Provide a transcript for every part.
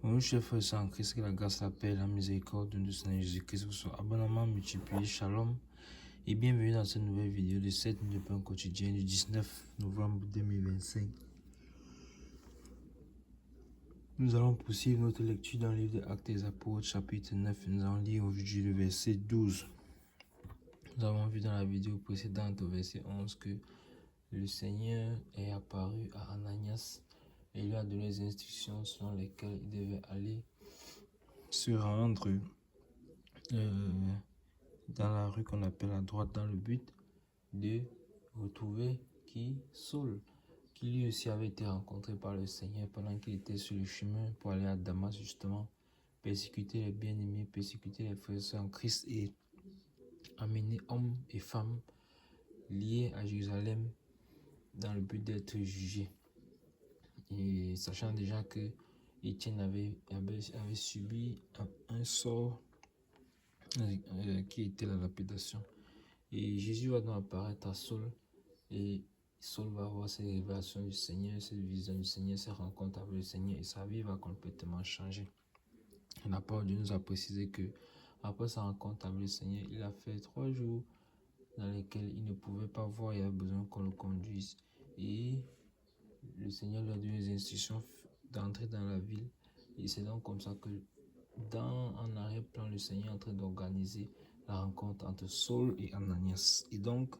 Mon chef frère c'est en Christ, que la grâce, la paix, la miséricorde de notre Seigneur Jésus-Christ vous soit abondamment multiplié. Shalom et bienvenue dans cette nouvelle vidéo de 7 minutes pour un quotidien du 19 novembre 2025. Nous allons poursuivre notre lecture dans le livre des Actes des Apôtres, chapitre 9. Nous allons lire aujourd'hui le verset 12. Nous avons vu dans la vidéo précédente, au verset 11, que le Seigneur est apparu à Ananias et lui a donné des instructions selon lesquelles il devait aller se rendre dans la rue qu'on appelle à droite, dans le but de retrouver Saul, qui lui aussi avait été rencontré par le Seigneur pendant qu'il était sur le chemin pour aller à Damas, justement, persécuter les bien-aimés, persécuter les frères et sœurs en Christ et amener hommes et femmes liés à Jérusalem dans le but d'être jugés. Et sachant déjà que Étienne avait subi un sort qui était la lapidation. Et Jésus va donc apparaître à Saul et Saul va avoir ces révélations du Seigneur, cette vision du Seigneur, ces rencontres avec le Seigneur et sa vie va complètement changer. La parole de Dieu nous a précisé que après sa rencontre avec le Seigneur, il a fait 3 jours dans lesquels il ne pouvait pas voir, il avait besoin qu'on le conduise. Et le Seigneur lui a donné des instructions d'entrer dans la ville. Et c'est donc comme ça que en arrière-plan, le Seigneur est en train d'organiser la rencontre entre Saul et Ananias. Et donc,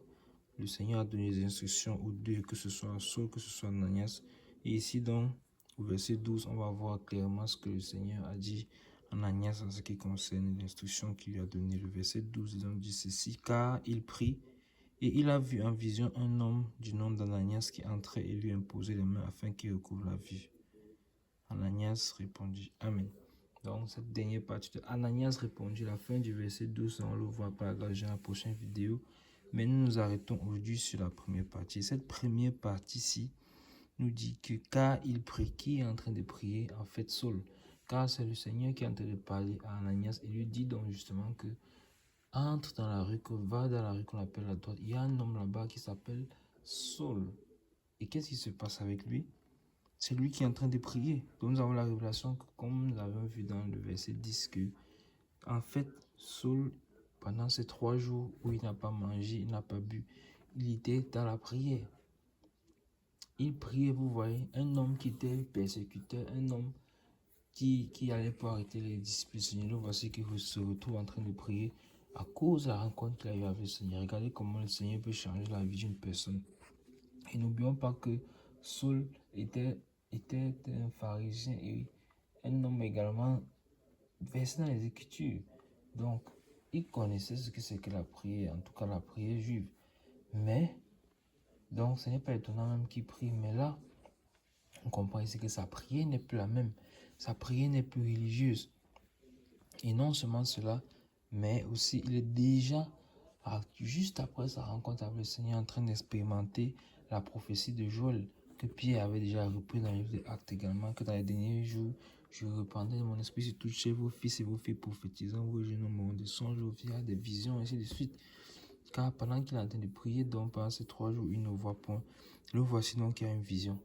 le Seigneur a donné des instructions aux deux, que ce soit Saul, que ce soit Ananias. Et ici donc, au verset 12, on va voir clairement ce que le Seigneur a dit à Ananias en ce qui concerne l'instruction qu'il lui a donnée. Le verset 12, il dit ceci: car il prie, et il a vu en vision un homme du nom d'Ananias qui entrait et lui imposait les mains afin qu'il recouvre la vue. Ananias répondit Amen. Donc, cette dernière partie de Ananias répondit, la fin du verset 12, on le voit par dans la prochaine vidéo. Mais nous nous arrêtons aujourd'hui sur la première partie. Cette première partie-ci nous dit que car il prie, qui est en train de prier? En fait, Saul. Car c'est le Seigneur qui est en train de parler à Ananias et lui dit donc justement que entre dans la rue, va dans la rue qu'on appelle à droite. Il y a un homme là-bas qui s'appelle Saul. Et qu'est-ce qui se passe avec lui? C'est lui qui est en train de prier. Donc nous avons la révélation que, comme nous avons vu dans le verset 10, que en fait, Saul, pendant ces 3 jours où il n'a pas mangé, il n'a pas bu, il était dans la prière. Il priait, vous voyez, un homme qui était persécuteur, un homme qui allait pour arrêter les disciples du Seigneur. Voici qu'il se retrouve en train de prier à cause de la rencontre qu'il a eu avec le Seigneur. Regardez comment le Seigneur peut changer la vie d'une personne. Et n'oublions pas que Saul était un pharisien et un homme également versé dans les Écritures. Donc, il connaissait ce que c'est que la prière, en tout cas la prière juive. Mais, donc ce n'est pas étonnant même qu'il prie. Mais là, on comprend ici que sa prière n'est plus la même. Sa prière n'est plus religieuse. Et non seulement cela, mais aussi il est déjà, juste après sa rencontre avec le Seigneur, en train d'expérimenter la prophétie de Joël, que Pierre avait déjà repris dans le livre des Actes également, que dans les derniers jours, je reprendrai mon esprit sur toutes vos fils et vos filles prophétisant, vos jeunes hommes de songes, vos filles des visions, ainsi de suite. Car pendant qu'il est en train de prier, donc pendant ces 3 jours, il ne voit point. Le voici donc qu'il y a une vision.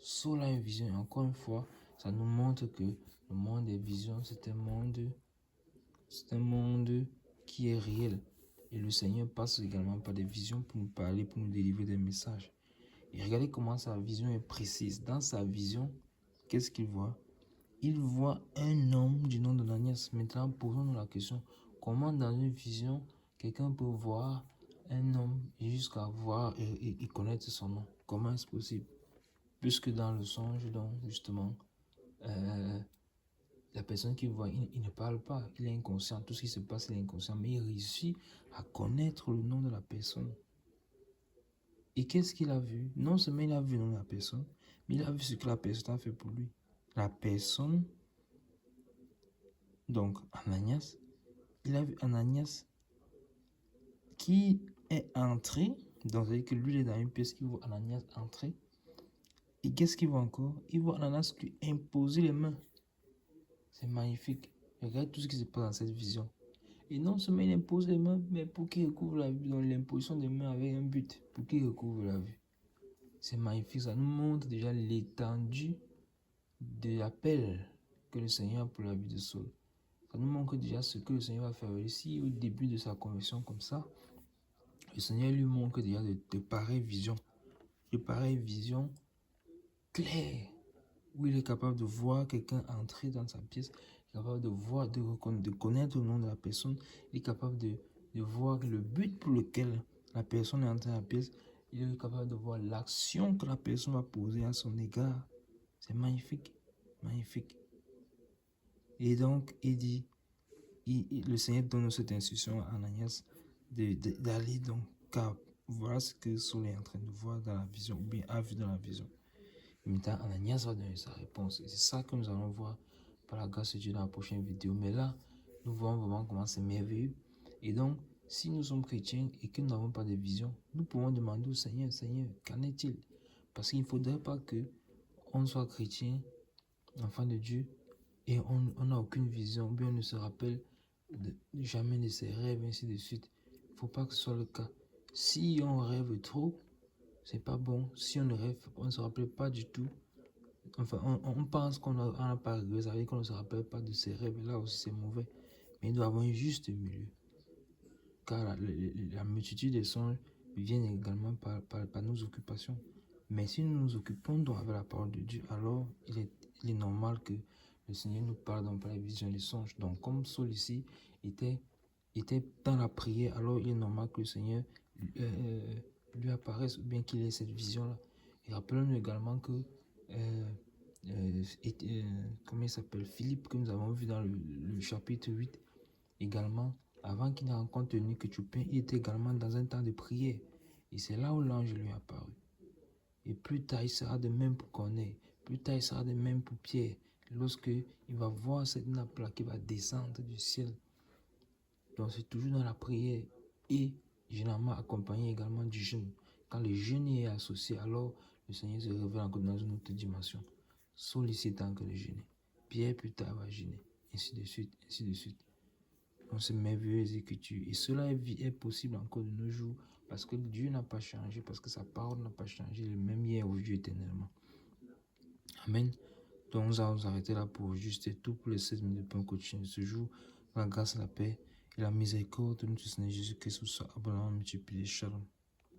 Saul a une vision, et encore une fois, ça nous montre que le monde des visions, c'est un monde qui est réel. Et le Seigneur passe également par des visions pour nous parler, pour nous délivrer des messages. Et regardez comment sa vision est précise. Dans sa vision, qu'est-ce qu'il voit? Il voit un homme du nom d'Ananias. Maintenant, posons-nous la question, comment dans une vision, quelqu'un peut voir un homme jusqu'à voir et connaître son nom? Comment est-ce possible? Puisque dans le songe, donc, justement, la personne qui voit, il ne parle pas, il est inconscient, tout ce qui se passe, il est inconscient, mais il réussit à connaître le nom de la personne. Et qu'est-ce qu'il a vu? Non seulement il a vu le nom de la personne, mais il a vu ce que la personne a fait pour lui. La personne, donc Ananias, il a vu Ananias qui est entré, donc c'est-à-dire que lui il est dans une pièce, il voit Ananias entrer. Et qu'est-ce qu'il voit encore? Il voit Ananias lui imposer les mains. C'est magnifique. Regarde tout ce qui se passe dans cette vision. Et non seulement il impose les mains, mais pour qu'il recouvre la vue, dans l'imposition des mains avec un but, pour qu'il recouvre la vue. C'est magnifique, ça nous montre déjà l'étendue de l'appel que le Seigneur a pour la vie de Saul. Ça nous montre déjà ce que le Seigneur va faire ici au début de sa conversion comme ça. Le Seigneur lui montre déjà de pareilles visions claires, où il est capable de voir quelqu'un entrer dans sa pièce, il est capable de voir, de connaître le nom de la personne, il est capable de voir le but pour lequel la personne est entrée dans la pièce, il est capable de voir l'action que la personne va poser à son égard. C'est magnifique, magnifique. Et donc, il dit, le Seigneur donne cette instruction à Ananias d'aller donc, car voilà ce que Saul est en train de voir dans la vision, ou bien a vu dans la vision. Et maintenant, Ananias va donner sa réponse. Et c'est ça que nous allons voir par la grâce de Dieu dans la prochaine vidéo. Mais là, nous voyons vraiment comment c'est merveilleux. Et donc, si nous sommes chrétiens et que nous n'avons pas de vision, nous pouvons demander au Seigneur, Seigneur, qu'en est-il? Parce qu'il ne faudrait pas qu'on soit chrétien, enfant de Dieu, et on n'a aucune vision, ou bien on ne se rappelle jamais de ses rêves, ainsi de suite. Il ne faut pas que ce soit le cas. Si on rêve trop, c'est pas bon. Si on ne rêve, on ne se rappelle pas du tout. Enfin, on pense qu'on n'a pas rêvé, ça veut dire qu'on ne se rappelle pas de ses rêves. Là aussi, c'est mauvais. Mais il doit y avoir un juste milieu. Car la multitude des songes viennent également par nos occupations. Mais si nous nous occupons avec la parole de Dieu, alors il est normal que le Seigneur nous parle dans la vision des songes. Donc, comme Saul ici était dans la prière, alors il est normal que le Seigneur lui apparaisse ou bien qu'il ait cette vision-là. Et rappelons-nous également que comment il s'appelle, Philippe, que nous avons vu dans le chapitre 8, également, avant qu'il ne rencontre Eunuque Éthiopien, il était également dans un temps de prière. Et c'est là où l'ange lui est apparu. Et plus tard, il sera de même pour Corneille. Plus tard, il sera de même pour Pierre. Lorsque il va voir cette nappe-là qui va descendre du ciel. Donc, c'est toujours dans la prière et généralement accompagné également du jeûne. Quand le jeûne est associé, alors le Seigneur se révèle encore dans une autre dimension. Sollicitant que le jeûne. Pierre plus tard va jeûner. Ainsi de suite, ainsi de suite. Donc, c'est merveilleuse écriture. Et cela est possible encore de nos jours parce que Dieu n'a pas changé, parce que sa parole n'a pas changé, le même hier, aujourd'hui, éternellement. Amen. Donc, nous allons nous arrêter là pour juste tout pour les 16 minutes de pain quotidien de ce jour. La grâce, la paix et la miséricorde de notre Seigneur Jésus-Christ soit abondamment multipliée. Shalom.